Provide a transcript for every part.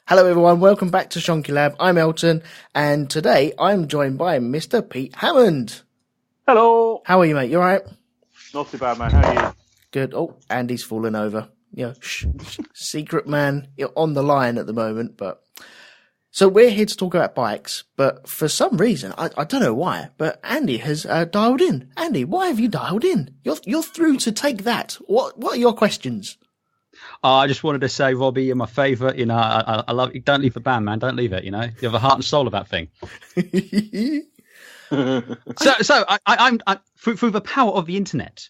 Hello everyone, welcome back to Shonky Lab. I'm Elton, and today I'm joined by Mr. Pete Hammond. Hello. How are you, mate? You alright? Not too bad, man. How are you? Good. Oh, Andy's fallen over. Secret man, you're on the line at the moment, but... So we're here to talk about bikes, but for some reason, I don't know why, but Andy has dialed in. Andy, why have you dialed in? You're through to take that. What are your questions? I just wanted to say, Robbie, you're my favourite. You know, I love you. Don't leave the band, man. Don't leave it. You know, you have a heart and soul of that thing. so I'm through the power of the internet,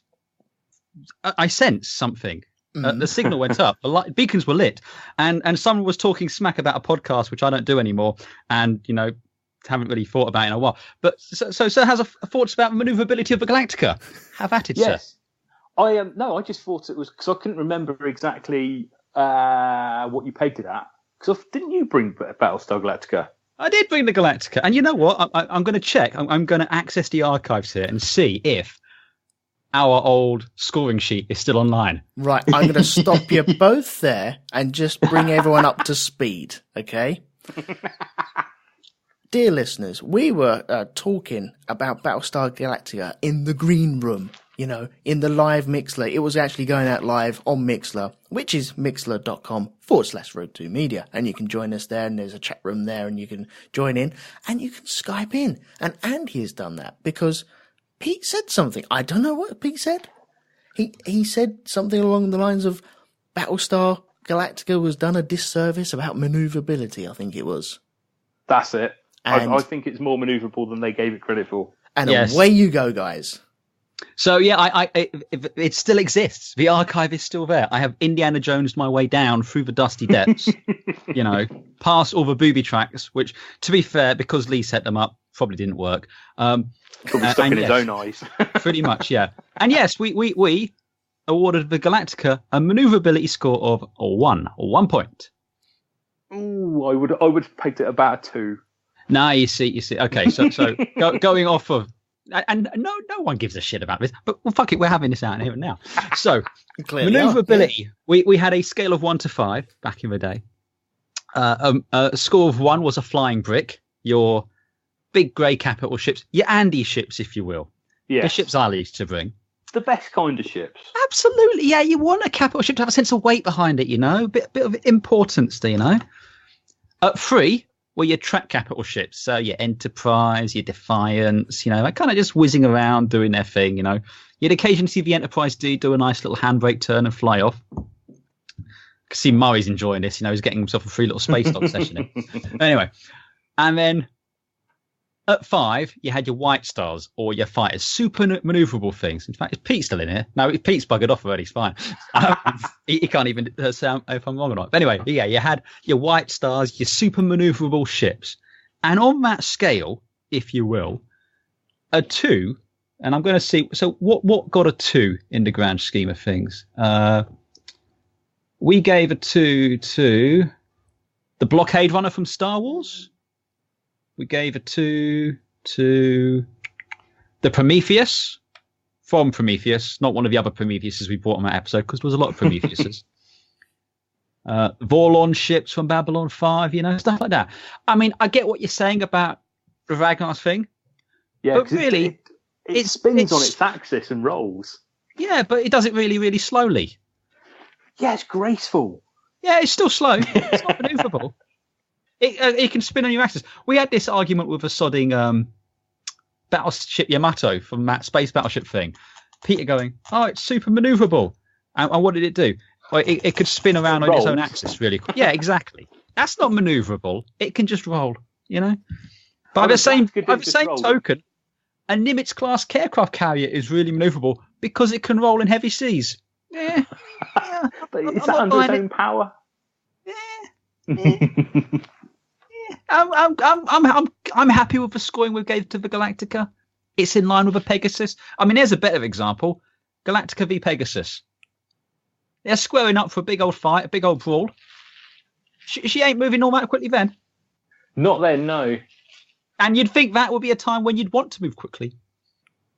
I sensed something. The signal went up. The beacons were lit, and someone was talking smack about a podcast, which I don't do anymore, and haven't really thought about it in a while. But so has a thoughts about thoughts of the Galactica. Have at it, yes. sir. I just thought it was because I couldn't remember exactly what you pegged it at. Because didn't you bring Battlestar Galactica? I did bring the Galactica, and you know what? I'm going to check. I'm going to access the archives here and see if our old scoring sheet is still online. Right, I'm going to stop you both there and just bring everyone up to speed, okay? Dear listeners, we were talking about Battlestar Galactica in the green room. In the live Mixlr. It was actually going out live on Mixlr, which is mixlr.com/RogueTwoMedia. And you can join us there, and there's a chat room there, and you can join in, and you can Skype in. And Andy has done that because Pete said something. I don't know what Pete said. He said something along the lines of Battlestar Galactica was done a disservice about maneuverability, I think it was. That's it. I think it's more maneuverable than they gave it credit for. And away you go, guys. So yeah, it still exists. The archive is still there. I have Indiana Jones my way down through the dusty depths, past all the booby tracks, which, to be fair, because Lee set them up, probably didn't work. Probably stuck in his own eyes. Pretty much, yeah. And yes, we awarded the Galactica a maneuverability score of 1 point. Ooh, I would have pegged it about a 2. Nah, you see. Okay, so going off of. And no one gives a shit about this, but well, fuck it, we're having this out here and now. So, maneuverability, we had a scale of 1 to 5 back in the day. A score of 1 was a flying brick, your big grey capital ships, your Andy ships, if you will. Yeah. The ships I used to bring. The best kind of ships. Absolutely, yeah. You want a capital ship to have a sense of weight behind it, a bit of importance, At 3. Well, your track capital ships, so your Enterprise, your Defiance, like kind of just whizzing around doing their thing, You'd occasionally see the Enterprise do a nice little handbrake turn and fly off. See Murray's enjoying this, he's getting himself a free little space dock session in. Anyway, and then at 5, you had your White Stars or your fighters, super maneuverable things. In fact, is Pete still in here? No, Pete's buggered off already, it's fine. He can't even sound if I'm wrong or not. But anyway, yeah, you had your White Stars, your super maneuverable ships. And on that scale, if you will, a 2, and I'm going to see, so what got a 2 in the grand scheme of things? We gave a 2 to the Blockade Runner from Star Wars. We gave a 2 to the Prometheus from Prometheus, not one of the other Prometheuses we brought on that episode, because there was a lot of Prometheuses. Vorlon ships from Babylon 5, stuff like that. I mean, I get what you're saying about the Ragnar thing. Yeah, but really, it spins on its axis and rolls. Yeah, but it does it really, really slowly. Yeah, it's graceful. Yeah, it's still slow. It's not maneuverable. It can spin on your axis. We had this argument with a sodding Battleship Yamato from that space battleship thing. Peter going, oh, it's super maneuverable. And what did it do? Well, it could spin around on its own axis really quick. Yeah, exactly. That's not maneuverable. It can just roll, By the same token, a Nimitz-class aircraft carrier is really maneuverable because it can roll in heavy seas. Yeah. But is that under its own power? Yeah. I'm happy with the scoring we gave to the Galactica. It's in line with a Pegasus. I mean, there's a better example: Galactica v Pegasus. They're squaring up for a big old fight, a big old brawl. She ain't moving all that quickly then. Not then, no. And you'd think that would be a time when you'd want to move quickly.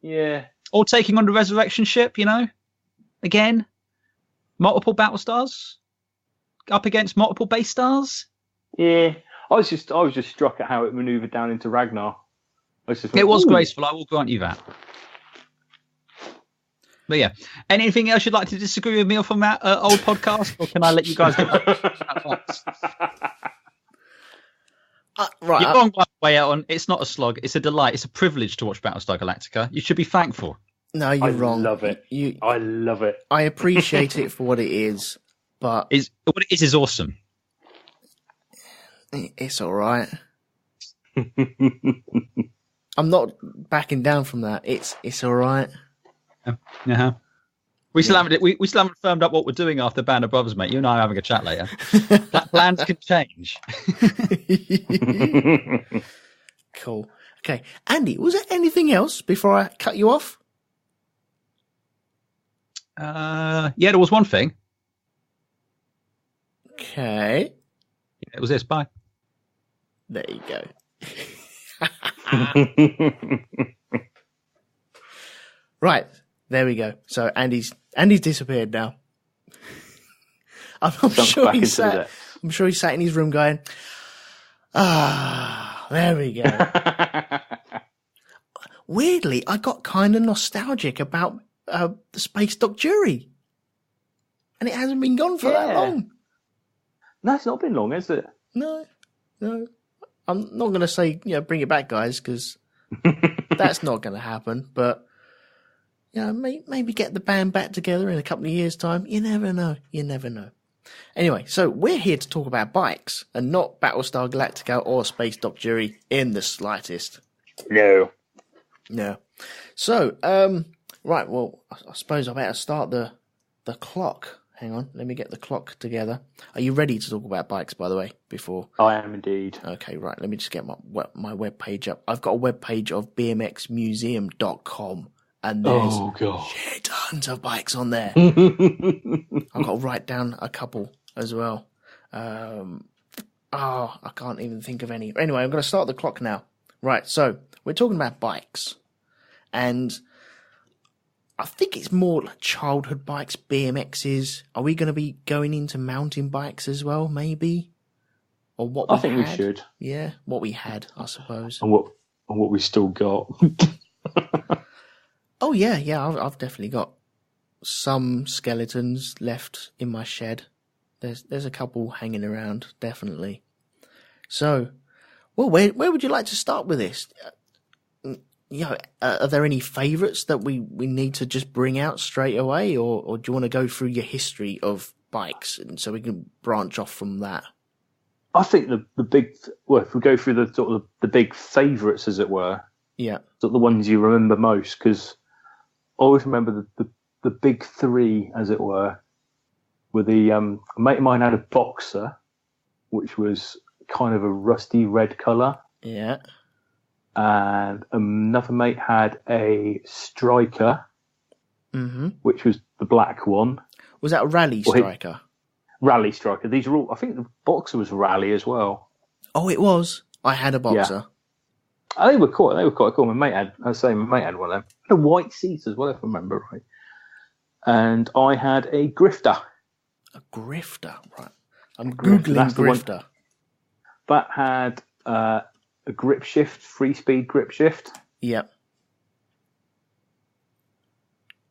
Yeah. Or taking on the resurrection ship, Again, multiple battle stars up against multiple base stars. Yeah, I was just struck at how it manoeuvred down into Ragnar. It was graceful. I will grant you that. But yeah, anything else you'd like to disagree with me from that old podcast, or can I let you guys get right. You're wrong, by the way, Elton. It's not a slog. It's a delight. It's a privilege to watch Battlestar Galactica. You should be thankful. No, you're wrong. I love it. I love it. I appreciate it for what it is, but what it is awesome. It's all right. I'm not backing down from that. It's all right. Uh-huh. We still haven't firmed up what we're doing after Band of Brothers, mate. You and I are having a chat later. Plans can change. Cool. Okay, Andy, was there anything else before I cut you off? Yeah, there was one thing. Okay. Yeah, it was this. Bye. There you go. Right, there we go. So Andy's disappeared now. I'm sure he sat in his room going, there we go. Weirdly, I got kind of nostalgic about the Space Dock Jury. And it hasn't been gone for that long. No, it's not been long, has it? No. I'm not going to say, bring it back, guys, because that's not going to happen. But, maybe get the band back together in a couple of years' time. You never know. Anyway, so we're here to talk about bikes and not Battlestar Galactica or Space Dock Jury in the slightest. No. So, right, well, I suppose I better start the clock. Hang on, let me get the clock together. Are you ready to talk about bikes, by the way, before? I am indeed. Okay, right, let me just get my web page up. I've got a web page of bmxmuseum.com, and there's shit tons of bikes on there. I've got to write down a couple as well. I can't even think of any. Anyway, I'm going to start the clock now. Right, so we're talking about bikes, and I think it's more like childhood bikes, BMXs. Are we going to be going into mountain bikes as well, maybe? Or what? I think we should. Yeah, what we had, I suppose. And what we still got. Oh yeah. I've definitely got some skeletons left in my shed. There's a couple hanging around, definitely. So, well, where would you like to start with this? Are there any favourites that we need to just bring out straight away, or do you want to go through your history of bikes, and so we can branch off from that? I think the big, if we go through the sort of the big favourites, as it were, sort of the ones you remember most, because I always remember the big three, as it were the a mate of mine had a Boxer, which was kind of a rusty red colour. Yeah. And another mate had a Striker, which was the black one. Was that a Rally Striker? Rally Striker. These are all. I think the Boxer was Rally as well. Oh, it was. I had a Boxer. Yeah. They were cool. My mate had. My mate had one of them. A white seat as well, if I remember right. And I had a Grifter. A Grifter, right? I'm googling Grifter. That had a grip shift, 3-speed grip shift. Yep.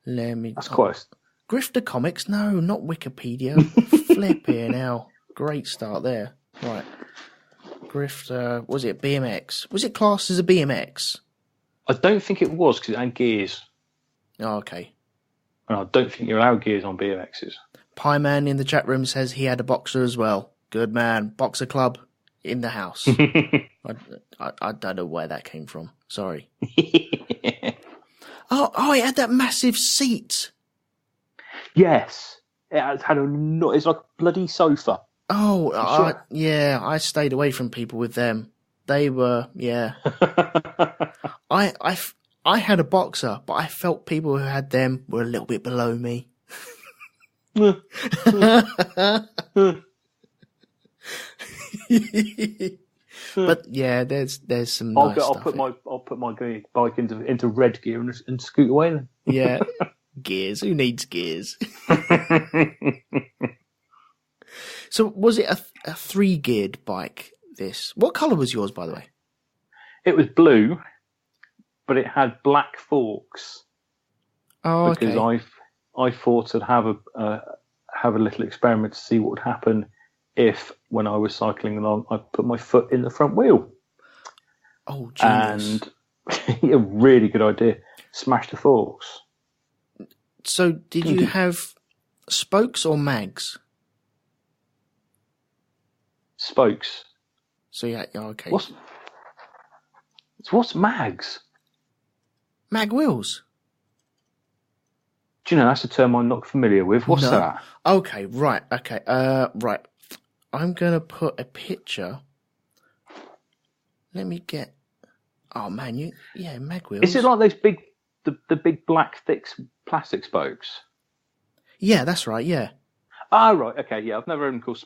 That's quite. Grifter Comics? No, not Wikipedia. Flipping hell. Great start there. Right. Grifter, was it BMX? Was it classed as a BMX? I don't think it was, because it had gears. Oh, okay. And I don't think you're allowed gears on BMXs. Pie Man in the chat room says he had a Boxer as well. Good man. Boxer Club in the house. I don't know where that came from. Sorry. Oh, it had that massive seat. Yes. It had it's like a bloody sofa. Oh, I stayed away from people with them. They were, yeah. I had a Boxer, but I felt people who had them were a little bit below me. But yeah, there's some. I'll put my bike into red gear and scoot away then. Yeah, gears. Who needs gears? So was it a 3-geared bike, this? What colour was yours, by the way? It was blue, but it had black forks. Oh, because okay. I thought I'd have a little experiment to see what would happen if, when I was cycling along, I put my foot in the front wheel. Oh, genius. And a really good idea. Smash the forks. So did you have spokes or mags? Spokes. So yeah, okay. What's mags? Mag wheels. Do you know, that's a term I'm not familiar with. What's that? Okay, right, okay. Right. I'm going to put a picture. Let me get... Oh, man, mag wheels. Is it like those big, the big black thick plastic spokes? Yeah, that's right, yeah. Ah, right, okay, yeah. I've never heard them called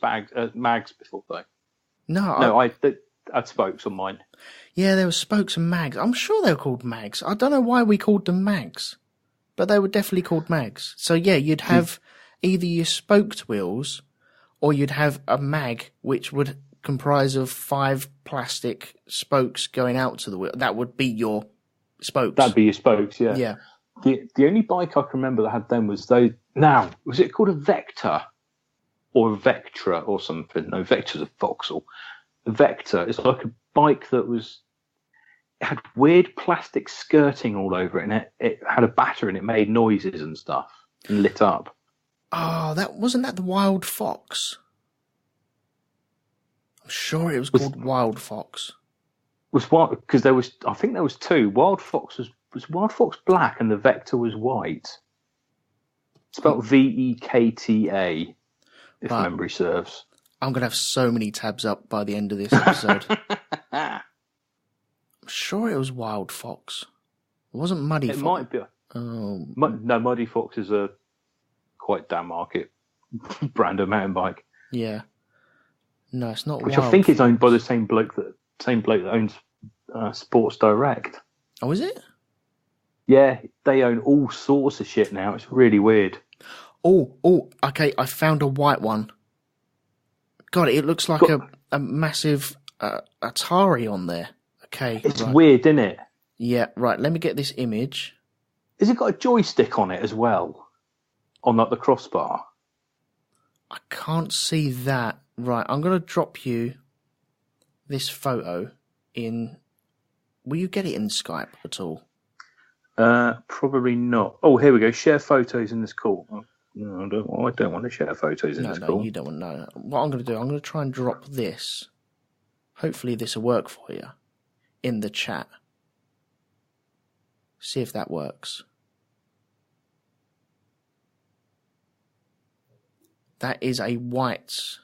mags before, though. No, I had spokes on mine. Yeah, there were spokes and mags. I'm sure they were called mags. I don't know why we called them mags, but they were definitely called mags. So yeah, you'd have either your spoked wheels or you'd have a mag which would comprise of 5 plastic spokes going out to the wheel. That would be your spokes. That'd be your spokes, yeah. Yeah. The only bike I can remember that had them was those. Now, was it called a Vector or a Vectra or something? No, Vector's a Vauxhall. A Vector is like a bike that had weird plastic skirting all over it, and it had a battery and it made noises and stuff and lit up. Oh, wasn't that the Wild Fox? I'm sure it was called Wild Fox. Because I think there was 2. Wild Fox was Wild Fox black and the Vector was white. Spelled Vekta, if memory serves. I'm going to have so many tabs up by the end of this episode. I'm sure it was Wild Fox. It wasn't Muddy Fox. It might be. Oh. No, Muddy Fox is a quite down market brand of mountain bike. Yeah. No, it's not. Which I think is owned by the same bloke that owns Sports Direct. Oh, is it? Yeah, they own all sorts of shit now. It's really weird. Oh, okay. I found a white one. God, it looks like a massive Atari on there. Okay. It's weird, isn't it? Yeah, right. Let me get this image. Has it got a joystick on it as well? On like the crossbar? I can't see that. Right, I'm going to drop you this photo in... Will you get it in Skype at all? Probably not. Oh, here we go. Share photos in this call. Oh, no, I don't want to share photos in this call. No, you don't want to know. What I'm going to do, I'm going to try and drop this. Hopefully this will work for you in the chat. See if that works. That is a white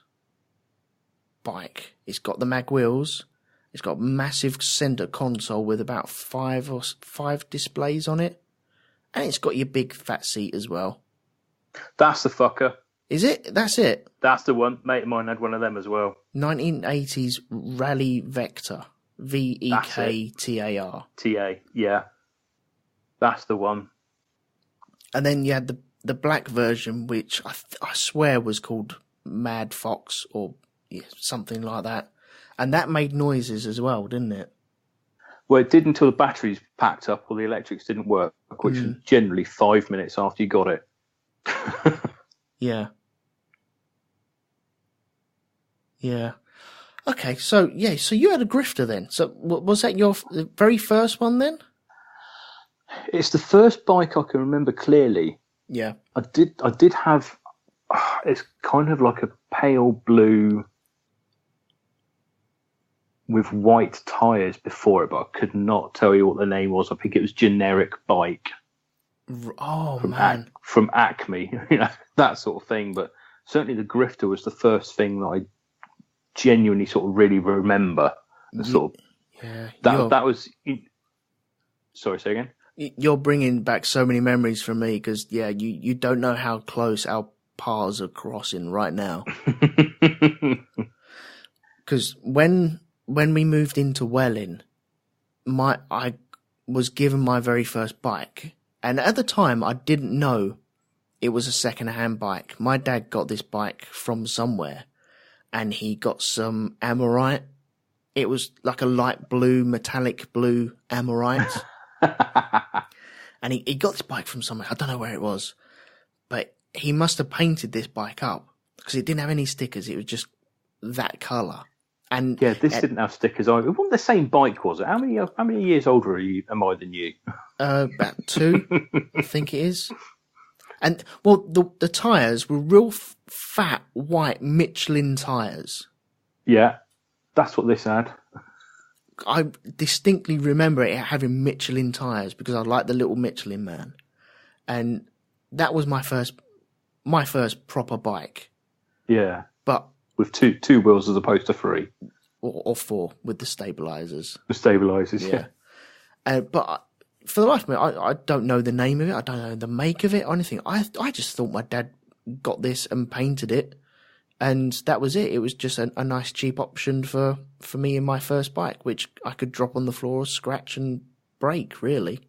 bike. It's got the mag wheels. It's got a massive center console with about 5 displays on it. And it's got your big fat seat as well. That's the fucker. Is it? That's it? That's the one. Mate of mine had one of them as well. 1980s Rally Vector. Vektar. TA, yeah. That's the one. And then you had the black version, which I swear was called Mad Fox or something like that. And that made noises as well, didn't it? Well, it did until the batteries packed up or the electrics didn't work, which was generally 5 minutes after you got it. Yeah. Yeah. Okay, so you had a grifter then. So was that your very first one then? It's the first bike I can remember clearly. Yeah. I did have, it's kind of like a pale blue with white tyres before it, but I could not tell you what the name was. I think it was Generic Bike. Oh, man. From Acme, that sort of thing. But certainly the grifter was the first thing that I genuinely sort of really remember. That was... Sorry, say again? You're bringing back so many memories from me because, you don't know how close our paths are crossing right now. Because when we moved into Welling, I was given my very first bike. And at the time, I didn't know it was a second-hand bike. My dad got this bike from somewhere. and he got some Amorite. It was like a light blue, metallic blue Amorite. And he got this bike from somewhere. I don't know where it was. But he must have painted this bike up because it didn't have any stickers. It was just that colour. And yeah, this didn't have stickers either. It wasn't the same bike, was it? How many years older am I than you? About 2, I think it is. And, well, the tyres were real fat, white Michelin tyres. Yeah, that's what this had. I distinctly remember it having Michelin tyres because I like the little Michelin man. And that was my first proper bike. Yeah. But with two wheels as opposed to 3. Or 4 with the stabilisers. The stabilisers, yeah. But for the life of me, I don't know the name of it. I don't know the make of it or anything. I just thought my dad got this and painted it. And that was it. It was just a nice cheap option for me in my first bike, which I could drop on the floor, scratch and break, really.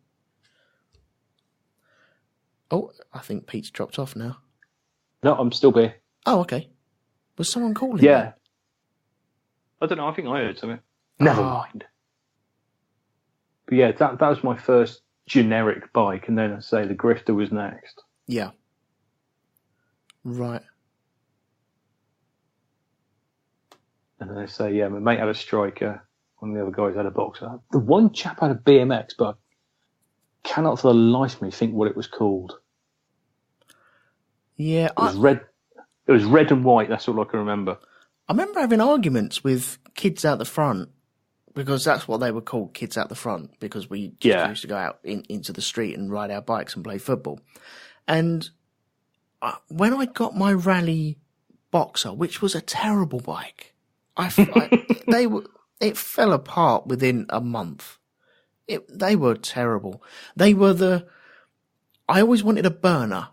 Oh, I think Pete's dropped off now. No, I'm still here. Oh, okay. Was someone calling? Yeah. Then? I don't know. I think I heard something. Never mind. But yeah, that was my first generic bike, and then I say the Grifter was next. Yeah. Right. And then they say, yeah, my mate had a Striker, one of the other guys had a Boxer. The one chap had a BMX, but I cannot for the life of me think what it was called. Yeah. It was red. It was red and white, that's all I can remember. I remember having arguments with kids out the front, because that's what they were called, kids out the front, because we used to go out into the street and ride our bikes and play football. And when I got my Rally Boxer, which was a terrible bike, it fell apart within a month. They were terrible. I always wanted a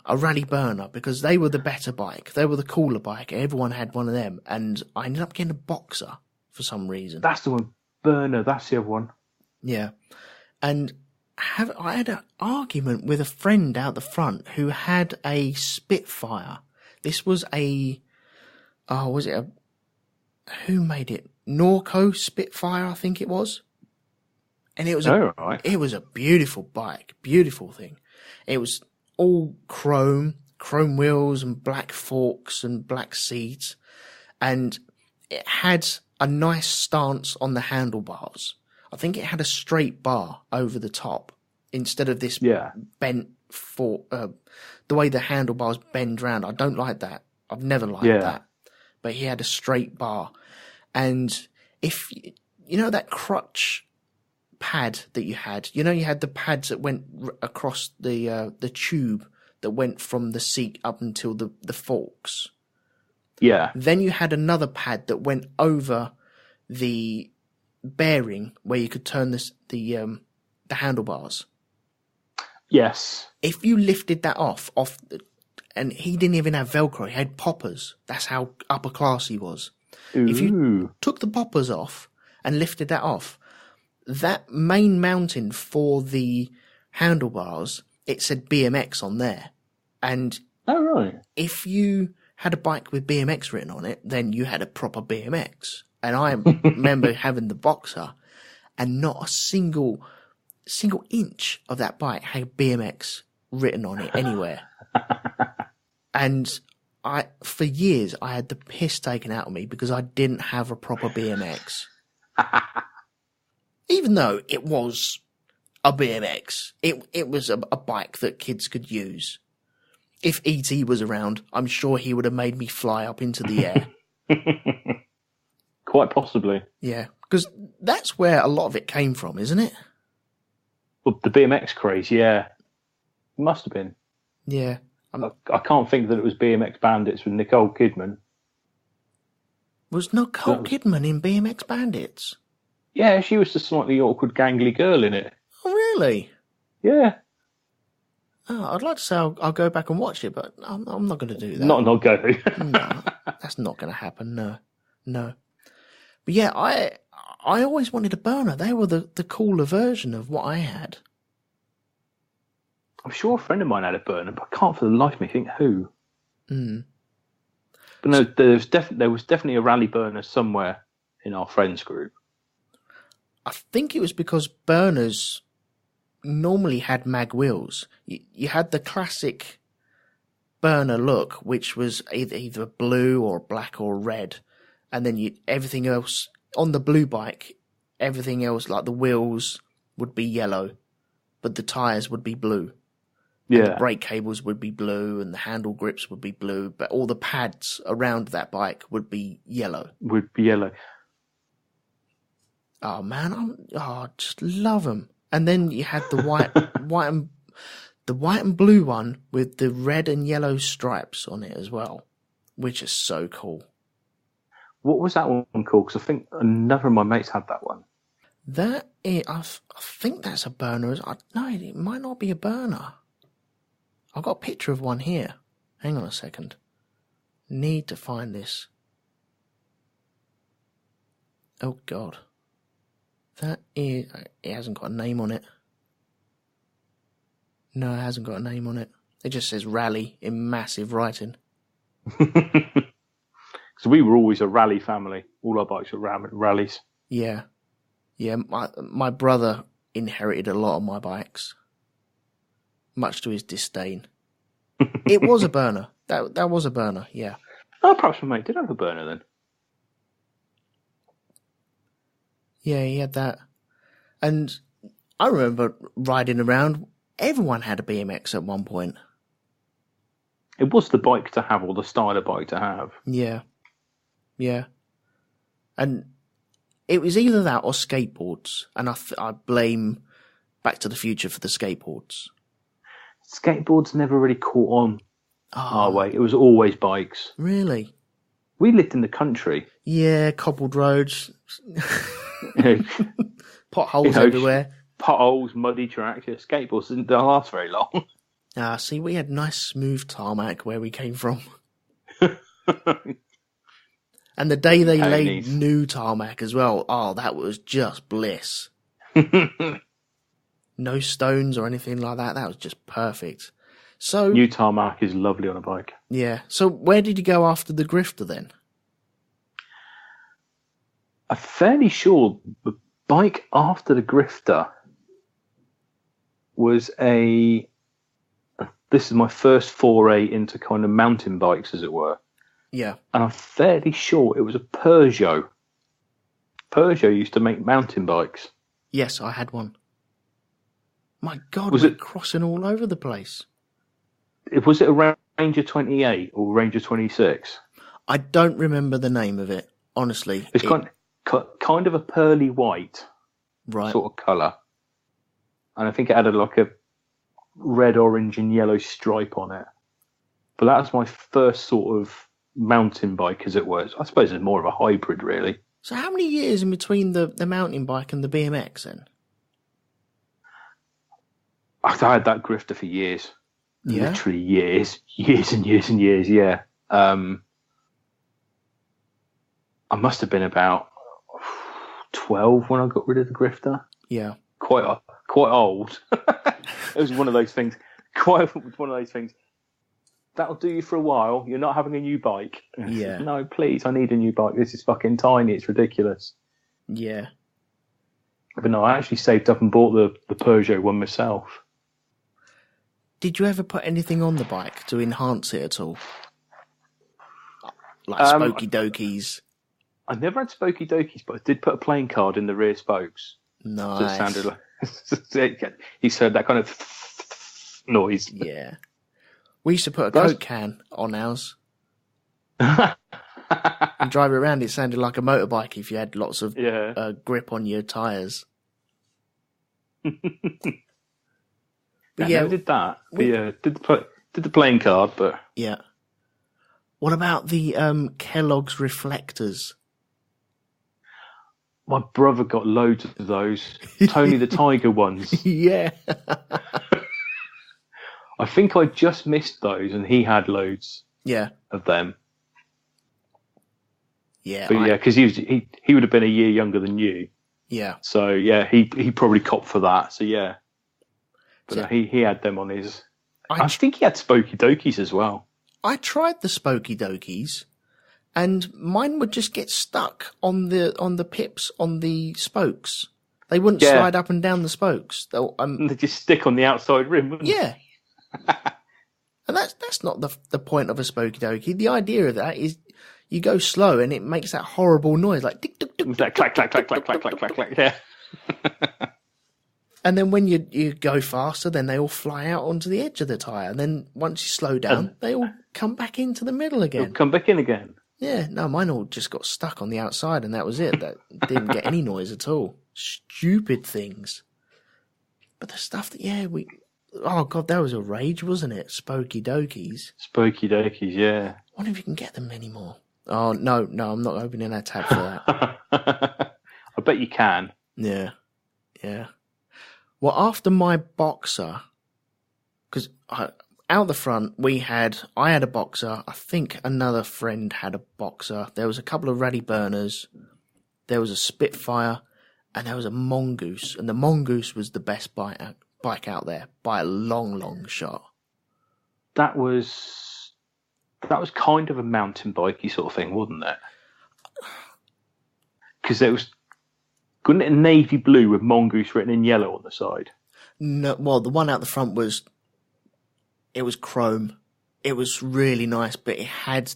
Rally burner, because they were the better bike. They were the cooler bike. Everyone had one of them. And I ended up getting a Boxer for some reason. That's the one. Burner, that's the other one. Yeah. And I had an argument with a friend out the front who had a Spitfire. This was who made it? Norco Spitfire, I think it was. And it was it was a beautiful bike, beautiful thing. It was all chrome wheels and black forks and black seats. And it had a nice stance on the handlebars. I think it had a straight bar over the top instead of this bent fork. The way the handlebars bend round, I don't like that. I've never liked that. But he had a straight bar. And if you know that crutch pad that you had, you had the pads that went across the tube that went from the seat up until the forks. Yeah. Then you had another pad that went over the bearing where you could turn the handlebars. Yes. If you lifted that off, and he didn't even have Velcro, he had poppers. That's how upper class he was. Ooh. If you took the poppers off and lifted that off, that main mounting for the handlebars, it said BMX on there. And if you had a bike with BMX written on it, then you had a proper BMX. And I remember having the Boxer, and not a single inch of that bike had BMX written on it anywhere. And for years, I had the piss taken out of me because I didn't have a proper BMX. Even though it was a BMX, it was a bike that kids could use. If E.T. was around, I'm sure he would have made me fly up into the air. Quite possibly. Yeah, because that's where a lot of it came from, isn't it? Well, the BMX craze, yeah. It must have been. Yeah. I can't think that it was BMX Bandits with Nicole Kidman. Was Nicole Kidman in BMX Bandits? Yeah, she was the slightly awkward, gangly girl in it. Oh, really? Yeah. Oh, I'd like to say I'll go back and watch it, but I'm not going to do that. Not go. No, that's not going to happen. No. But yeah, I always wanted a burner. They were the cooler version of what I had. I'm sure a friend of mine had a burner, but I can't for the life of me think who. Mm. But No, there was definitely a rally burner somewhere in our friends group. I think it was because burners normally had mag wheels. You had the classic burner look, which was either blue or black or red, and then everything else on the blue bike, everything else like the wheels would be yellow, but the tires would be blue. Yeah, and the brake cables would be blue, and the handle grips would be blue, but all the pads around that bike would be yellow. Oh man, I just love them. And then you had the white and blue one with the red and yellow stripes on it as well, which is so cool. What was that one called? Because I think another of my mates had that one. I think that's a burner. No, it might not be a burner. I've got a picture of one here. Hang on a second. Need to find this. Oh God. It hasn't got a name on it. No, it hasn't got a name on it. It just says rally in massive writing. So we were always a rally family. All our bikes were rallies. Yeah. Yeah, my brother inherited a lot of my bikes, much to his disdain. It was a burner. That was a burner, yeah. Oh, perhaps my mate did have a burner then. Yeah, he had that. And I remember riding around. Everyone had a BMX at one point. It was the bike to have, or the style of bike to have. Yeah. Yeah. And it was either that or skateboards. And I blame Back to the Future for the skateboards. Skateboards never really caught on our way. It was always bikes. Really? We lived in the country. Yeah, cobbled roads. Potholes everywhere. Potholes, muddy tracks. Yeah, skateboards didn't last very long. See, we had nice smooth tarmac where we came from. And the day they laid new tarmac as well, that was just bliss. No stones or anything like that. That was just perfect. So new tarmac is lovely on a bike. Yeah. So where did you go after the Grifter then? I'm fairly sure the bike after the Grifter was this is my first foray into kind of mountain bikes, as it were. Yeah. And I'm fairly sure it was a Peugeot. Peugeot used to make mountain bikes. Yes, I had one. My God, we're crossing all over the place. Was it a Ranger 28 or Ranger 26? I don't remember the name of it, honestly. It's kind of a pearly white sort of colour. And I think it had a red, orange and yellow stripe on it. But that was my first sort of mountain bike, as it was. I suppose it's more of a hybrid, really. So how many years in between the mountain bike and the BMX then? I had that Grifter for years. Yeah? Literally years and years and years, yeah. I must have been about 12 when I got rid of the Grifter. Yeah. Quite old. It was one of those things. That'll do you for a while. You're not having a new bike. Yeah. No, please, I need a new bike. This is fucking tiny. It's ridiculous. Yeah. But no, I actually saved up and bought the Peugeot one myself. Did you ever put anything on the bike to enhance it at all? Like spokey dokies? I never had spokey dokies, but I did put a playing card in the rear spokes. Nice. So it sounded like he heard that kind of noise. Yeah. We used to put a Coke can on ours. And drive around, it sounded like a motorbike if you had lots of grip on your tyres. But yeah, we did that. Did the playing card, but yeah. What about the Kellogg's reflectors? My brother got loads of those. Tony the Tiger ones. Yeah. I think I just missed those, and he had loads. Yeah. Of them. Yeah. But because he would have been a year younger than you. Yeah. So yeah, he probably copped for that. So yeah. But he had them on his. I think he had Spokey Dokies as well. I tried the Spokey Dokies, and mine would just get stuck on the pips on the spokes. They wouldn't slide up and down the spokes. They just stick on the outside rim, wouldn't they? And that's not the point of a spokey dokey. The idea of that is you go slow and it makes that horrible noise like tick, tick, tick, that clack, clack, clack, clack, clack, clack, clack, clack. Yeah. And then when you go faster, then they all fly out onto the edge of the tyre. And then once you slow down, they all come back into the middle again. Come back in again. Yeah, no, mine all just got stuck on the outside and that was it. That didn't get any noise at all. Stupid things. But the stuff that, oh God, that was a rage, wasn't it? Spokey dokies. Spokey dokies, yeah. I wonder if you can get them anymore. Oh, no, I'm not opening that tab for that. I bet you can. Yeah. Well, after my Boxer, because out the front, I had a Boxer. I think another friend had a Boxer. There was a couple of Ruddy Burners. There was a Spitfire. And there was a Mongoose. And the Mongoose was the best bike out there by a long, long shot. That was kind of a mountain bikey sort of thing, wasn't it? Because there was, wasn't it, a navy blue with Mongoose written in yellow on the side? No, well, the one out the front was chrome. It was really nice, but it had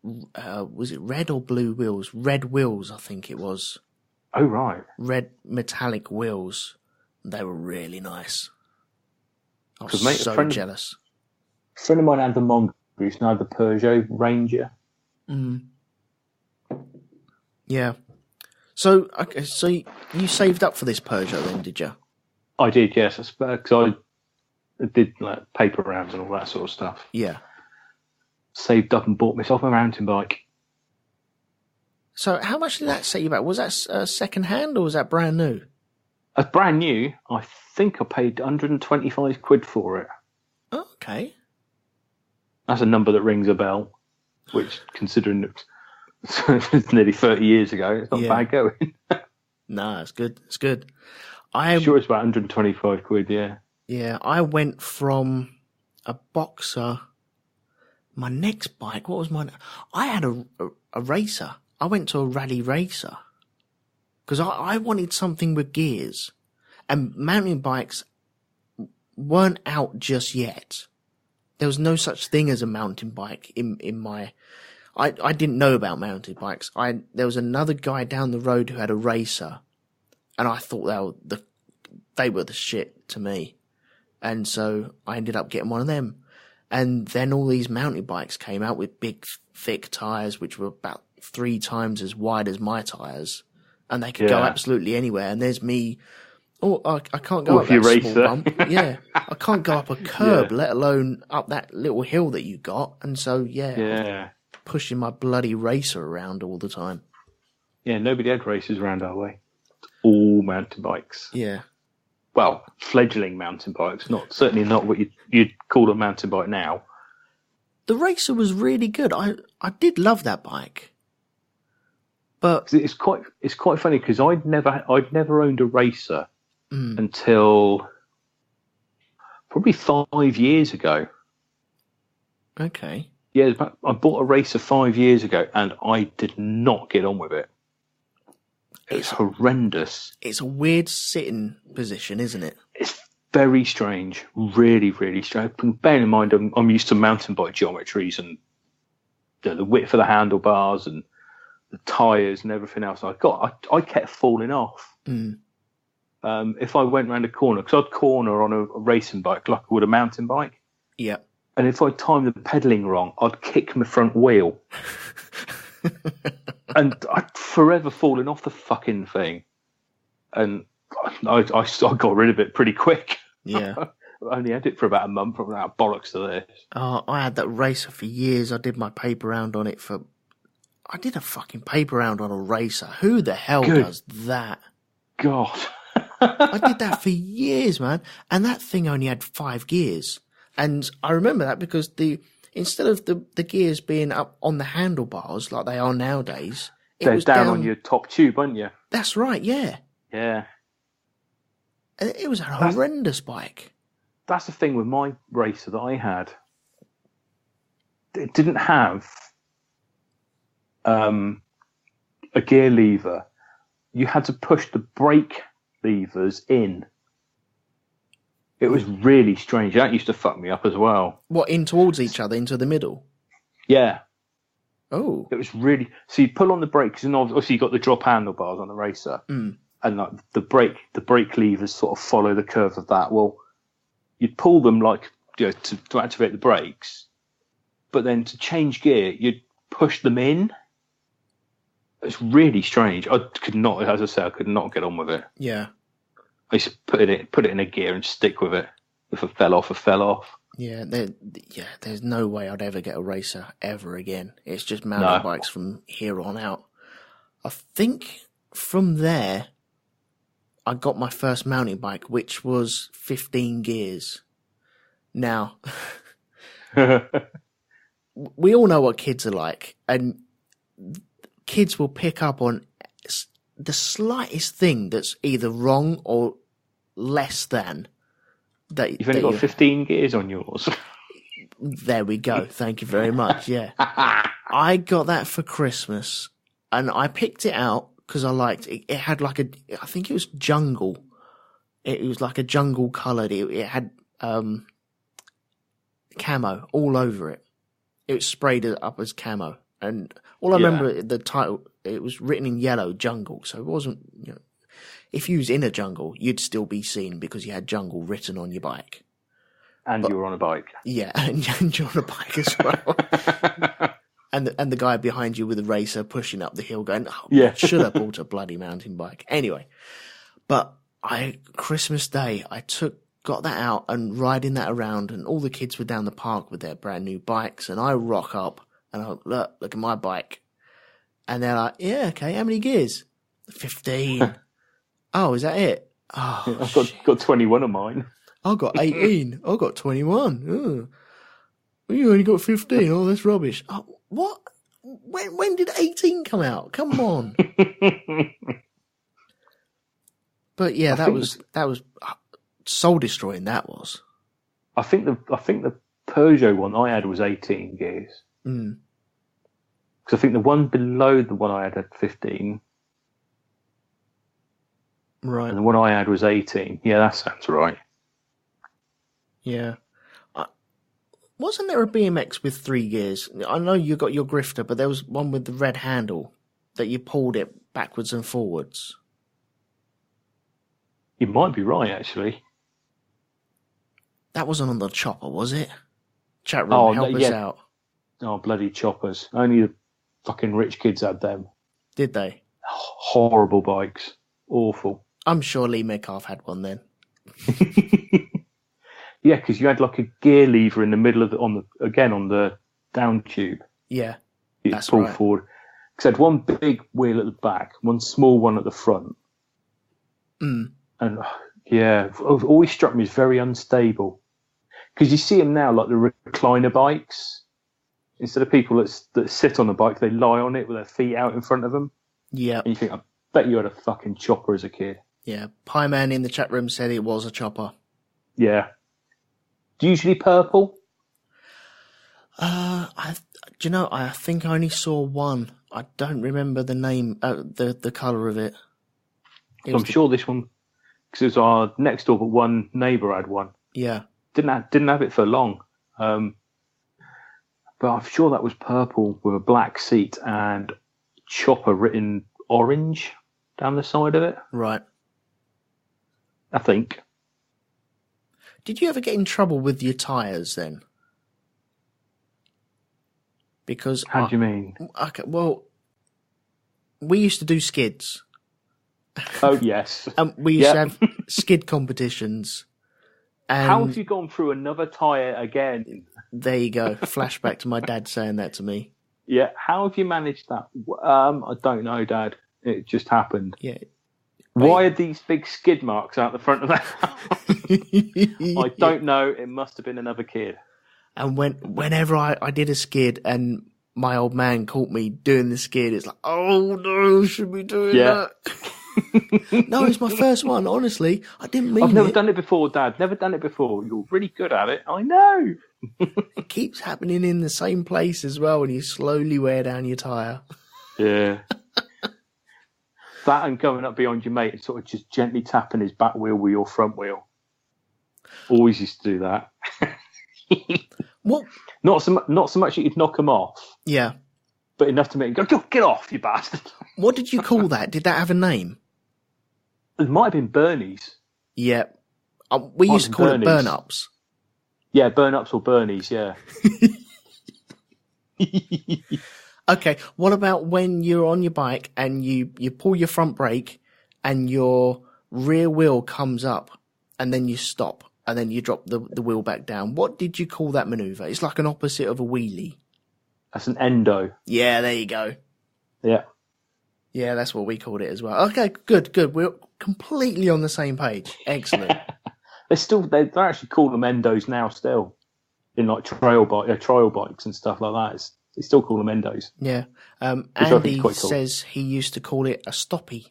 was it red or blue wheels? Red wheels, I think it was. Oh, right. Red metallic wheels. They were really nice. I was jealous. A friend of mine had the Mongoose and I had the Peugeot Ranger. Yeah. So you saved up for this Peugeot then, did you? I did, yes. Because I did like paper rounds and all that sort of stuff. Yeah. Saved up and bought myself a mountain bike. So how much did that set you back? Was that second hand or was that brand new? It's brand new. I think I paid 125 quid for it. Oh, okay. That's a number that rings a bell, which, considering it's nearly 30 years ago, it's not bad going. No, it's good. It's good. I'm sure it's about 125 quid, yeah. Yeah, I went from a Boxer. My next bike, what was mine? I had a racer. I went to a rally racer because I wanted something with gears, and mountain bikes weren't out just yet. There was no such thing as a mountain bike in my. I didn't know about mountain bikes. There was another guy down the road who had a racer, and I thought they were the shit to me, and so I ended up getting one of them. And then all these mountain bikes came out with big, thick tyres, which were about 3 times as wide as my tyres, and they could go absolutely anywhere. And there's me. Oh, I can't go up that small bump. Yeah, I can't go up a curb, let alone up that little hill that you got. And so, pushing my bloody racer around all the time. Yeah, nobody had races around our way. All mountain bikes. Yeah. Well, fledgling mountain bikes, certainly not what you'd call a mountain bike now. The racer was really good. I did love that bike. But it's quite funny because I'd never owned a racer until probably 5 years ago. Okay. Yeah, I bought a racer 5 years ago and I did not get on with it. It's horrendous. It's a weird sitting position, isn't it? It's very strange. Really, really strange. Bearing in mind, I'm used to mountain bike geometries and the width of the handlebars and the tyres and everything else. I kept falling off. If I went round a corner, because I'd corner on a racing bike like I would a mountain bike. Yeah. And if I timed the pedalling wrong, I'd kick my front wheel. And I'd forever fallen off the fucking thing. And I got rid of it pretty quick. Yeah. I only had it for about a month. I'm like, bollocks to this. Oh, I had that racer for years. I did my paper round on it I did a fucking paper round on a racer. Who the hell does that? God. I did that for years, man. And that thing only had 5 gears. And I remember that because instead of the gears being up on the handlebars like they are nowadays, they're down on your top tube, aren't you? That's right, yeah. Yeah. It was a horrendous bike. That's the thing with my racer that I had. It didn't have a gear lever, you had to push the brake levers in. It was really strange. That used to fuck me up as well. What, in towards each other, into the middle? Yeah. Oh. It was really... So you pull on the brakes, and obviously you've got the drop handlebars on the racer. Mm. And like the brake levers sort of follow the curve of that. Well, you'd pull them like, you know, to activate the brakes, but then to change gear, you'd push them in. It's really strange. I could not, as I say, I could not get on with it. Yeah. I used to put it in a gear and stick with it. If it fell off, it fell off. Yeah, there's no way I'd ever get a racer ever again. It's just mountain bikes from here on out. I think from there, I got my first mountain bike, which was 15 gears. Now, we all know what kids are like, and kids will pick up on the slightest thing that's either wrong or less than. You've only got 15 gears on yours. There we go. Thank you very much. Yeah. I got that for Christmas, and I picked it out because I liked it. It had like I think it was jungle. It was like a jungle coloured. It had camo all over it. It was sprayed up as camo. And all I remember, the title, it was written in yellow, jungle. So it wasn't, you know, if you was in a jungle, you'd still be seen because you had jungle written on your bike. And you were on a bike. Yeah, and you're on a bike as well. and the guy behind you with the racer pushing up the hill going, oh, yeah. Should have bought a bloody mountain bike. Anyway, but Christmas Day, got that out and riding that around, and all the kids were down the park with their brand new bikes, and I rock up and I look at my bike, and they're like, yeah, okay, how many gears? 15. Oh, is that it? Oh, yeah, I've got 21 of mine. I got 18. I got 21. Oh. Well, you only got 15. Oh, that's rubbish. Oh, what? When did 18 come out? Come on. But yeah, that was soul destroying. That was. I think the Peugeot one I had was 18 gears. Mm. Because I think the one below the one I had 15. Right. And the one I had was 18. Yeah, that sounds right. Yeah. Wasn't there a BMX with 3 gears? I know you got your grifter, but there was one with the red handle that you pulled it backwards and forwards. You might be right, actually. That wasn't on the chopper, was it? Chat room, help us out. Oh, bloody choppers. Only the fucking rich kids had them. Did they? Horrible bikes. Awful. I'm sure Lee Metcalf had one then. Yeah, because you had like a gear lever in the middle of on the down tube. Yeah, that's pull right. Forward. Because I had one big wheel at the back, one small one at the front. Mm. And yeah, it always struck me as very unstable. Because you see them now, like the recliner bikes. Instead of people that sit on the bike, they lie on it with their feet out in front of them. Yeah. And you think, I bet you had a fucking chopper as a kid. Yeah. Pie Man in the chat room said it was a chopper. Yeah. Usually purple? I think I only saw one. I don't remember the name, the colour of it. I'm sure this one, because it was our next door, but one neighbour had one. Yeah. Didn't have it for long. But I'm sure that was purple with a black seat and chopper written orange down the side of it. Right. I think. Did you ever get in trouble with your tyres then? Because how do you mean? Okay, well, we used to do skids. Oh yes. And we used to have skid competitions. And how have you gone through another tyre again? There you go. Flashback to my dad saying that to me. Yeah. How have you managed that? I don't know, Dad. It just happened. Yeah. Why are these big skid marks out the front of that? I don't know. It must have been another kid. And whenever I did a skid and my old man caught me doing the skid, it's like, oh no, should we do that? No, it's my first one, honestly. I didn't mean it. I've never done it before, Dad. Never done it before. You're really good at it. I know. It keeps happening in the same place as well, and you slowly wear down your tyre. Yeah. That and going up behind your mate and sort of just gently tapping his back wheel with your front wheel. Always used to do that. What? Not so much that you'd knock him off. Yeah. But enough to make him go, get off, you bastard. What did you call that? Did that have a name? It might have been Bernie's. Yeah. We used to call it burn-ups. Yeah, burn-ups or Bernie's, yeah. Okay, what about when you're on your bike and you pull your front brake and your rear wheel comes up and then you stop and then you drop the wheel back down? What did you call that manoeuvre? It's like an opposite of a wheelie. That's an endo. Yeah, there you go. Yeah. Yeah, that's what we called it as well. Okay, good. We're completely on the same page. Excellent. They actually call them endos now still. In like trial bikes and stuff like that. They still call them endos. Yeah. Andy cool. Says he used to call it a stoppie.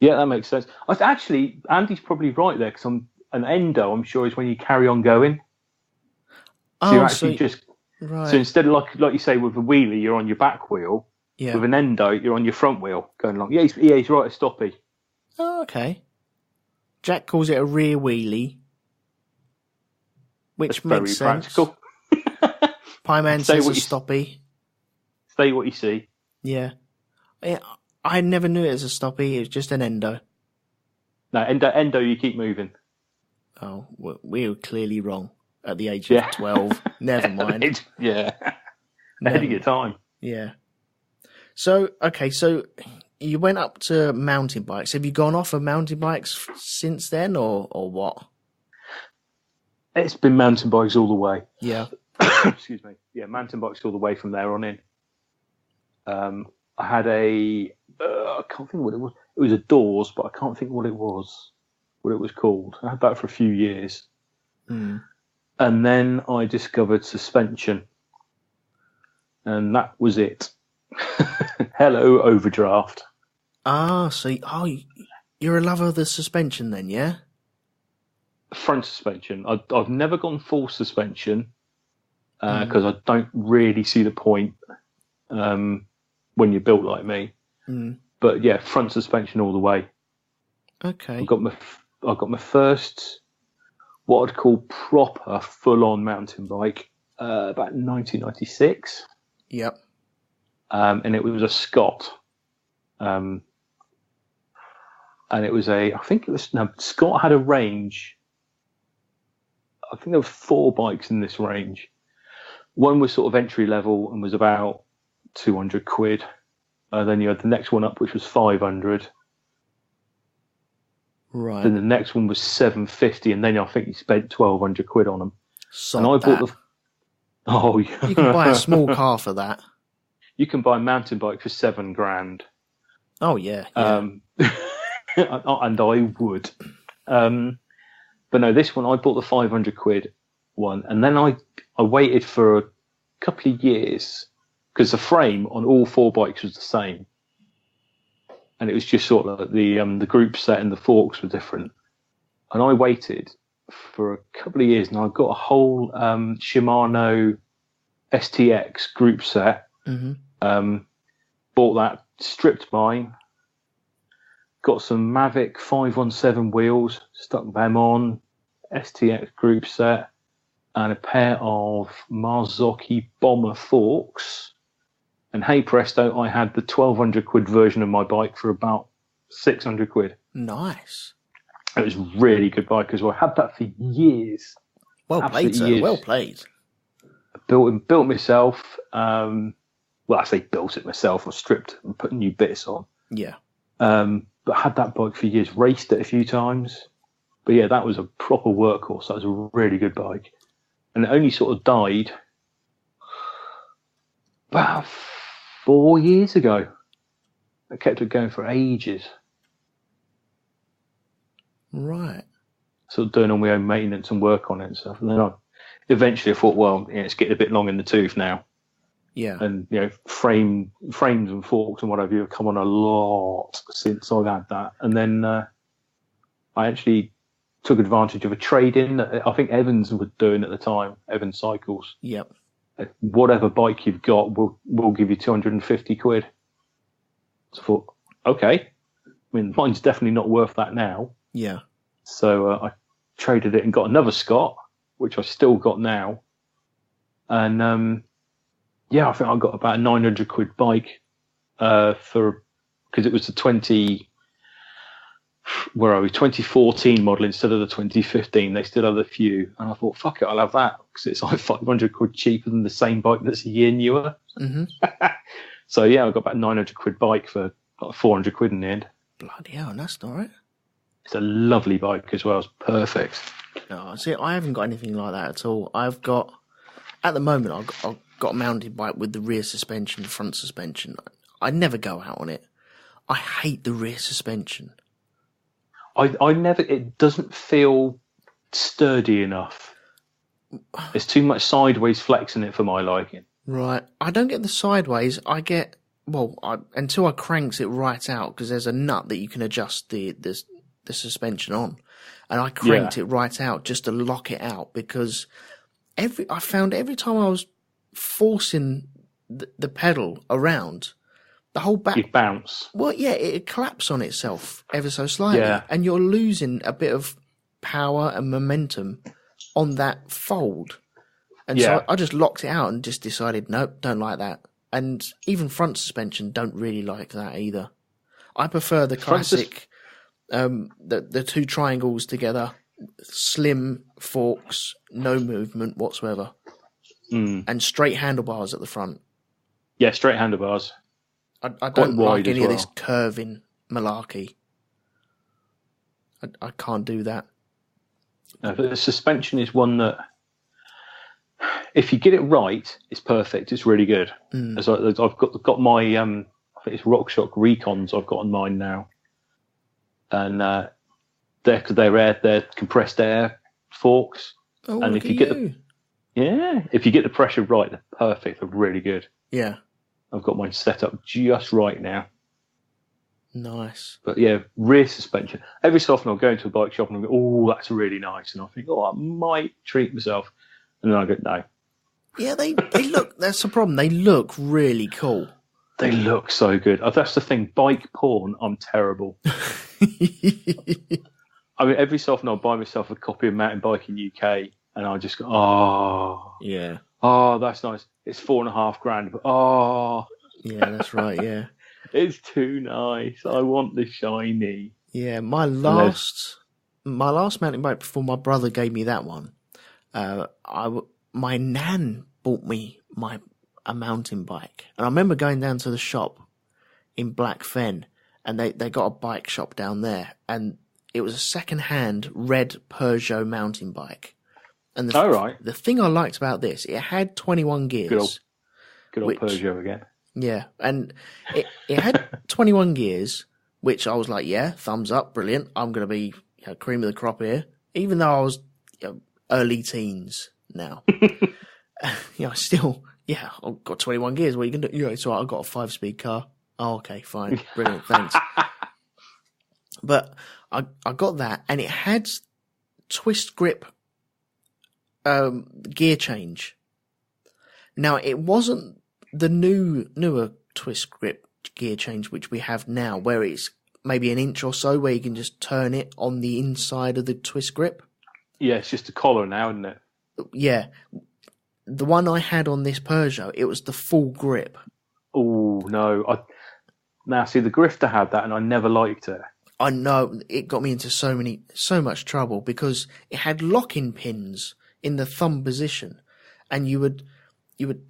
Yeah, that makes sense. Actually, Andy's probably right there, because an endo, I'm sure, is when you carry on going. So you're actually right. So instead of like you say with a wheelie, you're on your back wheel. Yeah. With an endo, you're on your front wheel going along. Yeah, he's right, a stoppie. Oh, okay. Jack calls it a rear wheelie, which That's makes very sense. Practical. Pieman says a stoppie. Say what you see. Yeah. I never knew it as a stoppie. It was just an endo. No, endo, you keep moving. Oh, we were clearly wrong at the age of 12. Never mind. Yeah. Ahead of your time. Yeah. So you went up to mountain bikes. Have you gone off of mountain bikes since then, or what? It's been mountain bikes all the way. Yeah. Excuse me. Yeah, mountain bikes all the way from there on in. I had I can't think what it was. It was a Doors, but I can't think what it was called. I had that for a few years. Mm. And then I discovered suspension. And that was it. Hello, overdraft. So you're a lover of the suspension then, yeah? Front suspension. I've never gone full suspension because I don't really see the point when you're built like me. Mm. But yeah, front suspension all the way. Okay. I got my first what I'd call proper full-on mountain bike about 1996. Yep. And it was a Scott. And it was Scott had a range. I think there were 4 bikes in this range. One was sort of entry level and was about 200 quid. Then you had the next one up, which was 500. Right. Then the next one was 750, and then I think you spent 1,200 quid on them. And I bought Oh, yeah. You can buy a small car for that. You can buy a mountain bike for $7,000. Oh yeah. And I would. But no, this one I bought the 500 quid one, and then I waited for a couple of years because the frame on all 4 bikes was the same, and it was just sort of the group set and the forks were different. And I waited for a couple of years, and I got a whole Shimano STX group set. Mm-hmm. Bought that, stripped mine, got some Mavic 517 wheels, stuck them on, STX group set, and a pair of Marzocchi Bomber forks. And hey presto, I had the 1,200 quid version of my bike for about 600 quid. Nice. It was a really good bike as well. I had that for years. Well played, sir. Years. Well played. I built myself. Well, I say built it myself. I stripped and put new bits on. Yeah. But I had that bike for years. Raced it a few times. But yeah, that was a proper workhorse. That was a really good bike. And it only sort of died about 4 years ago. I kept it going for ages. Right. Sort of doing all my own maintenance and work on it and stuff. And then eventually I thought, well, it's getting a bit long in the tooth now. Yeah. And, frames and forks and whatever have come on a lot since I've had that. And then I actually took advantage of a trade-in that I think Evans was doing at the time, Evans Cycles. Yep. whatever bike you've got, we'll give you 250 quid. So I thought, okay. I mean, mine's definitely not worth that now. Yeah. So I traded it and got another Scott, which I still got now. And I think I got about a 900 quid bike because it was the 2014 model instead of the 2015. They still had a few, and I thought, fuck it, I'll have that because it's like 500 quid cheaper than the same bike that's a year newer. Mm-hmm. So yeah, I got about a 900 quid bike for like 400 quid in the end. Bloody hell, that's all right. It's a lovely bike as well. It's perfect. No, see, I haven't got anything like that at all. I've got, at the moment, I've got a mountain bike with the rear suspension, front suspension. I never go out on it. I hate the rear suspension. I never, it doesn't feel sturdy enough. There's too much sideways flex in it for my liking. Right. I don't get the sideways. I get, until I cranks it right out, because there's a nut that you can adjust the suspension on. And I cranked it right out just to lock it out, because I found every time I was forcing the pedal around, the whole back... You'd bounce. Well, yeah, it collapsed on itself ever so slightly. Yeah. And you're losing a bit of power and momentum on that fold. And so I just locked it out and just decided, nope, don't like that. And even front suspension don't really like that either. I prefer the classic, the two triangles together, slim forks, no movement whatsoever, and straight handlebars at the front. Yeah, straight handlebars. I don't like any of this curving malarkey. I can't do that. No, but the suspension is one that, if you get it right, it's perfect. It's really good. I've got my, I think it's RockShox Recons I've got on mine now, and they're compressed air forks. Oh, and if you get the pressure right, they're perfect. They're really good. Yeah. I've got mine set up just right now. Nice. But yeah, rear suspension. Every so often I'll go into a bike shop and I'll go, oh, that's really nice. And I think, oh, I might treat myself. And then I go, no. Yeah, they look, that's the problem. They look really cool. They look so good. That's the thing. Bike porn, I'm terrible. I mean, every so often I'll buy myself a copy of Mountain Biking UK and I'll just go, oh. Yeah. Oh, that's nice. It's $4,500, but oh. Yeah, that's right, yeah. It's too nice. I want the shiny. Yeah, my last mountain bike before my brother gave me that one, my nan bought me a mountain bike. And I remember going down to the shop in Blackfen, and they got a bike shop down there, and it was a second-hand red Peugeot mountain bike. And the thing I liked about this, it had 21 gears. Good old Peugeot again. Yeah, and it had 21 gears, which I was like, yeah, thumbs up, brilliant. I'm going to be cream of the crop here, even though I was early teens now. I've got 21 gears. What are you going to do? So I've got a 5-speed car. Oh, okay, fine, brilliant, thanks. But I got that, and it had twist grip gear change. Now, it wasn't the newer twist grip gear change which we have now, where it's maybe an inch or so where you can just turn it on the inside of the twist grip. Yeah, it's just a collar now, isn't it? Yeah. The one I had on this Peugeot, it was the full grip. Oh, no. Now, see, the Grifter had that and I never liked it. I know. It got me into so much trouble because it had locking pins in the thumb position, and you would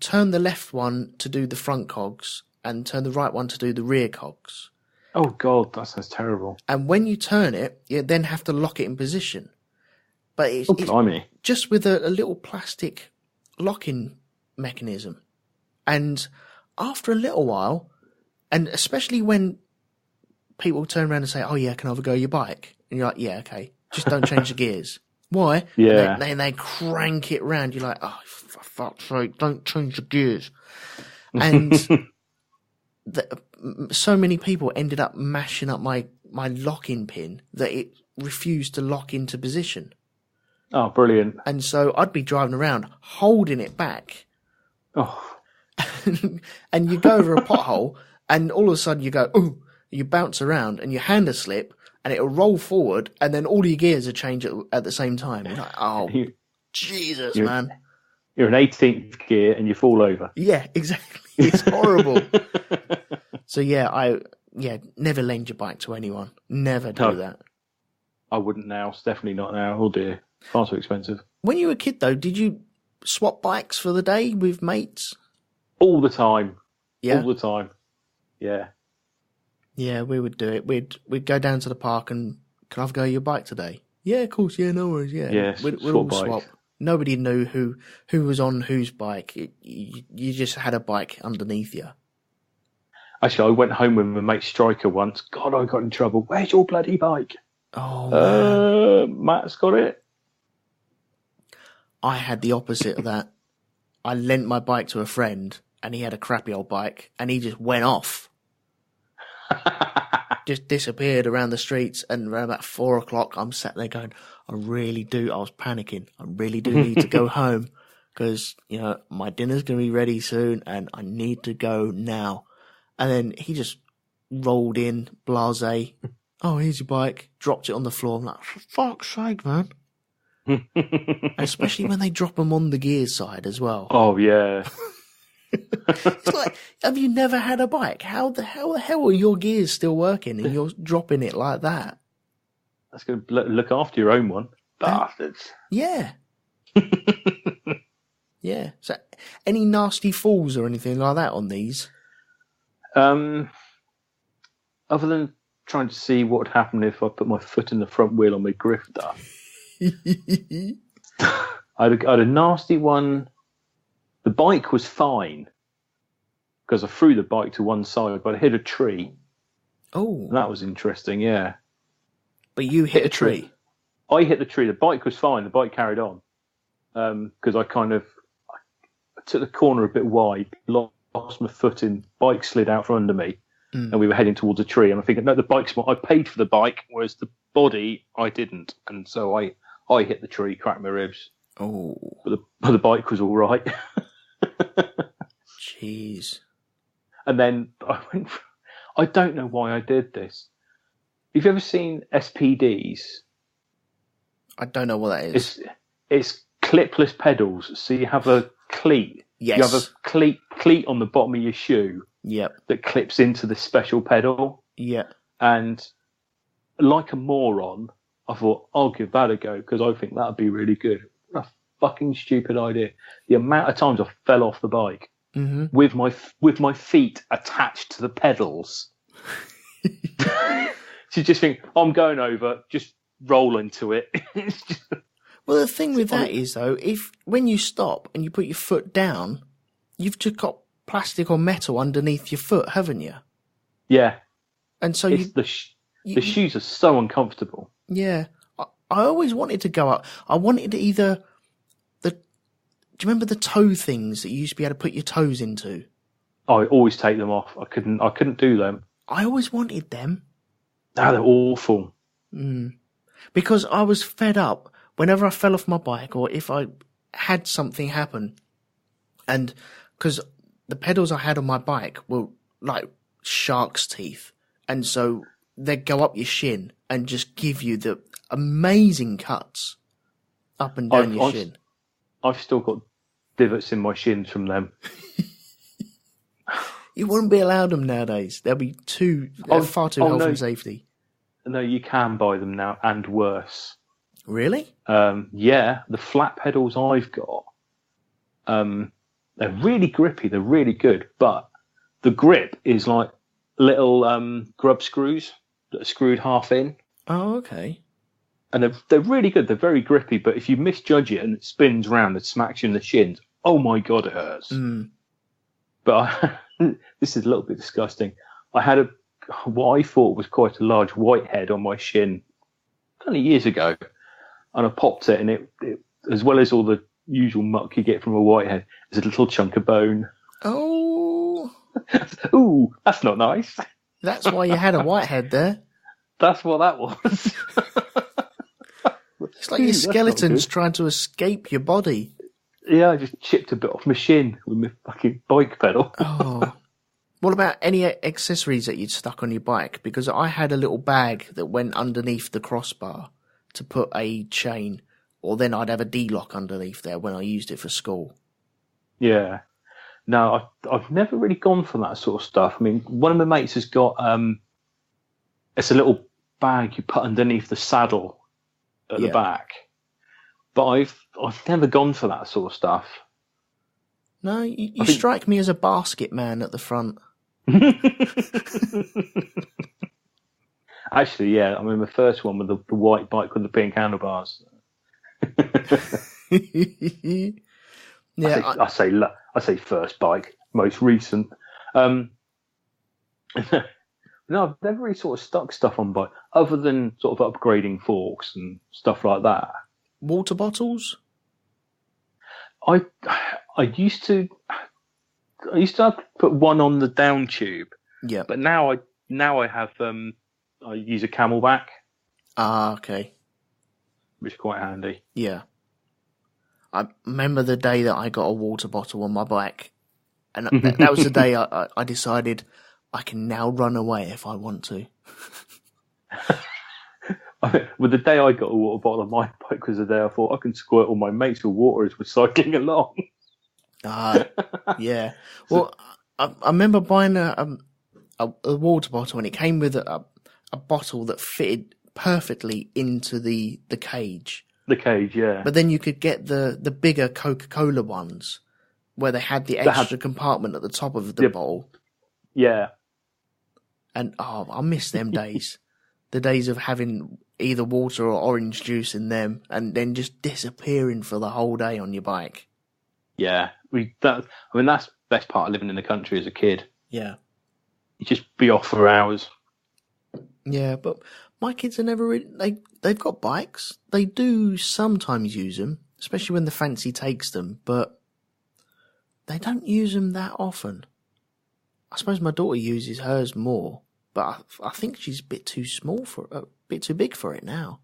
turn the left one to do the front cogs and turn the right one to do the rear cogs. Oh, God, that sounds terrible. And when you turn it, you then have to lock it in position. But it's just with a little plastic locking mechanism. And after a little while, and especially when people turn around and say, oh, yeah, can I have a go at your bike? And you're like, yeah, okay, just don't change the gears. Why? Yeah. And they crank it round. You're like, oh, for fuck's sake, don't change the gears. And so many people ended up mashing up my locking pin that it refused to lock into position. Oh, brilliant. And so I'd be driving around holding it back Oh. And you go over a pothole, and all of a sudden you go, ooh, you bounce around, and your hand will slip, and it'll roll forward, and then all your gears will change at the same time. You're like, oh, Jesus, man. You're in 18th gear, and you fall over. Yeah, exactly. It's horrible. So, never lend your bike to anyone. Never do that. I wouldn't now. It's definitely not now. Oh, dear. Far too expensive. When you were a kid, though, did you swap bikes for the day with mates? All the time. Yeah? All the time. Yeah. Yeah, we would do it. We'd go down to the park and, can I go your bike today? Yeah, of course. Yeah, no worries. Yeah. Yes, we'd all swap. Nobody knew who was on whose bike. You just had a bike underneath you. Actually, I went home with my mate Striker once. God, I got in trouble. Where's your bloody bike? Oh, man. Matt's got it. I had the opposite of that. I lent my bike to a friend, and he had a crappy old bike, and he just went off. Just disappeared around the streets, and around about 4 o'clock, I'm sat there going, I was panicking. I really do need to go home, because, my dinner's going to be ready soon, and I need to go now. And then he just rolled in, blasé. Oh, here's your bike. Dropped it on the floor. I'm like, for fuck's sake, man. Especially when they drop them on the gear side as well. Oh, yeah. It's like, have you never had a bike? How the hell are your gears still working and you're dropping it like that? That's going to look after your own one. Bastards. Yeah. Yeah. So, any nasty falls or anything like that on these? Other than trying to see what would happen if I put my foot in the front wheel on my grifter. I had a nasty one. The bike was fine because I threw the bike to one side, but I hit a tree. Oh. And that was interesting, yeah. But you hit a tree? I hit the tree. The bike was fine. The bike carried on. Because I took the corner a bit wide, lost my foot in, bike slid out from under me, and we were heading towards a tree. And I'm thinking, no, the bike's I paid for the bike, whereas the body, I didn't. And so I hit the tree, cracked my ribs. Oh. But the bike was all right. Jeez. And then I don't know why I did this. Have you ever seen SPDs? I don't know what that is. It's clipless pedals. So you have a cleat. Yes. You have a cleat on the bottom of your shoe. Yep. That clips into the special pedal. Yep. And like a moron, I thought, I'll give that a go because I think that would be really good. What a fucking stupid idea. The amount of times I fell off the bike with my feet attached to the pedals. So you just think, I'm going over, just roll into it. Well, the thing with that is, though, when you stop and you put your foot down, you've just got plastic or metal underneath your foot, haven't you? Yeah. And so the shoes are so uncomfortable. Yeah. I always wanted to go up. I wanted either do you remember the toe things that you used to be able to put your toes into? I always take them off. I couldn't do them. I always wanted them. No, they're awful. Because I was fed up whenever I fell off my bike or if I had something happen. And because the pedals I had on my bike were like shark's teeth. And so they'd go up your shin and just give you the amazing cuts up and down your shin. I've still got divots in my shins from them. You wouldn't be allowed them nowadays. They'll be far too health and safety. No, you can buy them now and worse. Really? Yeah, the flat pedals I've got, they're really grippy. They're really good, but the grip is like little grub screws that are screwed half in. Oh, okay. And they're really good. They're very grippy, but if you misjudge it and it spins round and smacks you in the shins, oh my God, it hurts. But this is a little bit disgusting. I had what I thought was quite a large whitehead on my shin only years ago, and I popped it, and it as well as all the usual muck you get from a whitehead, is a little chunk of bone. Oh. Ooh, that's not nice. That's why you had a whitehead there. That's what that was. It's like your skeleton's trying to escape your body. Yeah, I just chipped a bit off my shin with my fucking bike pedal. Oh. What about any accessories that you'd stuck on your bike? Because I had a little bag that went underneath the crossbar to put a chain, or then I'd have a D-lock underneath there when I used it for school. Yeah. No, I've never really gone for that sort of stuff. I mean, one of my mates has got it's a little bag you put underneath the saddle at the back. But I've never gone for that sort of stuff. No, you strike me as a basket man at the front. Actually, yeah. I mean, the first one with the white bike with the pink handlebars. Yeah, I say first bike, most recent. No, I've never really sort of stuck stuff on bike other than sort of upgrading forks and stuff like that. Water bottles? I used to have to put one on the down tube. Yeah. But now I have I use a Camelback. Ah, okay. Which is quite handy. Yeah. I remember the day that I got a water bottle on my bike, and that was the day I decided I can now run away if I want to. Well, the day I got a water bottle on my bike was the day I thought I can squirt all my mates with water as we're cycling along. Yeah. Well, I remember buying a water bottle, and it came with a bottle that fitted perfectly into the cage. The cage, yeah. But then you could get the bigger Coca-Cola ones where they had the extra compartment at the top of the bottle. Yeah. And I miss them days. The days of having either water or orange juice in them and then just disappearing for the whole day on your bike. Yeah. That's the best part of living in the country as a kid. Yeah. You just be off for hours. Yeah, but my kids are never really... They've got bikes. They do sometimes use them, especially when the fancy takes them, but they don't use them that often. I suppose my daughter uses hers more, but I think she's a bit too small a bit too big for it now.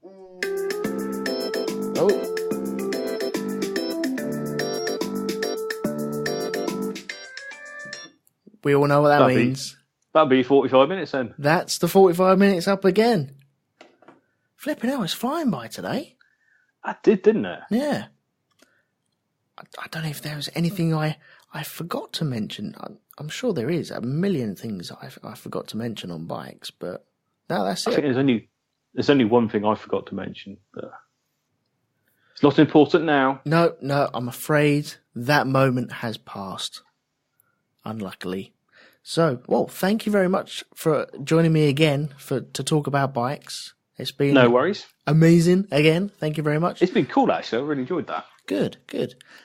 Oh. We all know what that means. That'll be 45 minutes then. That's the 45 minutes up again. Flipping hell, it's flying by today. I did, didn't it? Yeah. I don't know if there was anything I forgot to mention. I'm sure there is a million things I forgot to mention on bikes, but no, that's it. I think there's only one thing I forgot to mention, but it's not important now. No, I'm afraid that moment has passed. Unluckily. So, well, thank you very much for joining me again to talk about bikes. It's been no worries. Amazing again. Thank you very much. It's been cool, actually. I really enjoyed that. Good.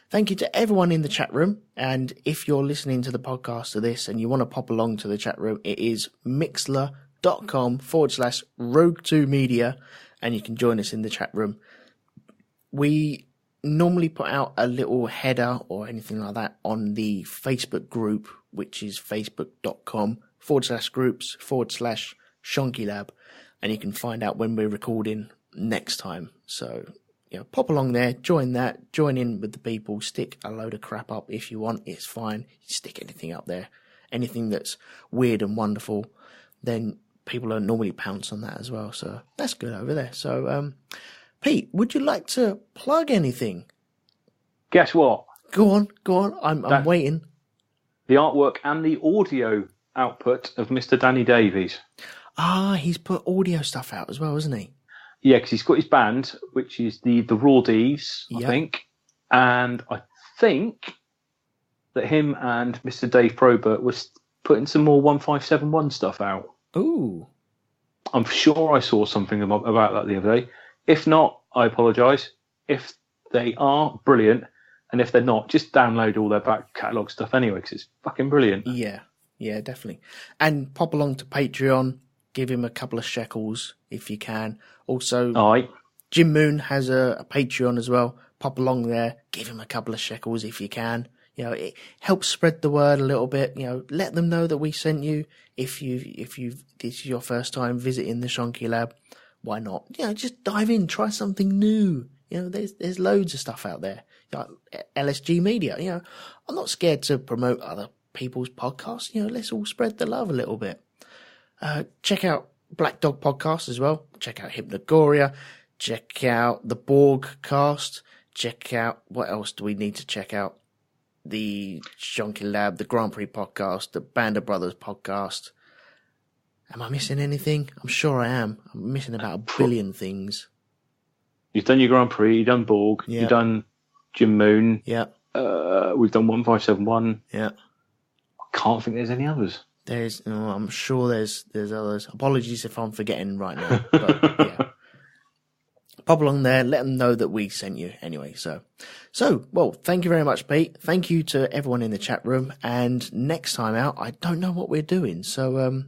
Thank you to everyone in the chat room. And if you're listening to the podcast of this and you want to pop along to the chat room, it is mixlr.com/RogueTwoMedia, and you can join us in the chat room. We normally put out a little header or anything like that on the Facebook group, which is facebook.com/groups/Shonky Lab. And you can find out when we're recording next time. So, pop along there, join in with the people, stick a load of crap up if you want. It's fine. Stick anything up there. Anything that's weird and wonderful, then people don't normally pounce on that as well. So that's good over there. So, Pete, would you like to plug anything? Guess what? Go on. I'm waiting. The artwork and the audio output of Mr. Danny Davies. He's put audio stuff out as well, hasn't he? Yeah, because he's got his band, which is the Raw D's, I think. And I think that him and Mr. Dave Probert was putting some more 1571 stuff out. Ooh. I'm sure I saw something about that the other day. If not, I apologise. If they are, brilliant. And if they're not, just download all their back catalogue stuff anyway, because it's fucking brilliant. Yeah, definitely. And pop along to Patreon. Give him a couple of shekels if you can. Also, Jim Moon has a Patreon as well. Pop along there. Give him a couple of shekels if you can. It helps spread the word a little bit. Let them know that we sent you. If this is your first time visiting the Shonky Lab, why not? Just dive in, try something new. There's loads of stuff out there. LSG Media. You know, I'm not scared to promote other people's podcasts. You know, let's all spread the love a little bit. Check out Black Dog Podcast as well. Check out Hypnogoria. Check out the Borg Cast. Check out, what else do we need to check out? The Shonky Lab, the Grand Prix Podcast, the Band of Brothers Podcast. Am I missing anything? I'm sure I am. I'm missing about a billion things. You've done your Grand Prix, you've done Borg, yeah. You've done Jim Moon. Yeah. We've done 1571. Yeah. I can't think there's any others. I'm sure there's others. Apologies if I'm forgetting right now. But yeah. Pop along there, let them know that we sent you anyway. So, well, thank you very much, Pete. Thank you to everyone in the chat room. And next time out, I don't know what we're doing. So,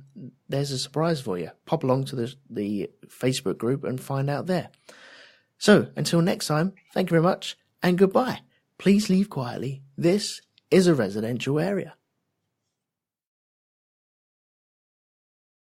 there's a surprise for you. Pop along to the Facebook group and find out there. So, until next time, thank you very much and goodbye. Please leave quietly. This is a residential area.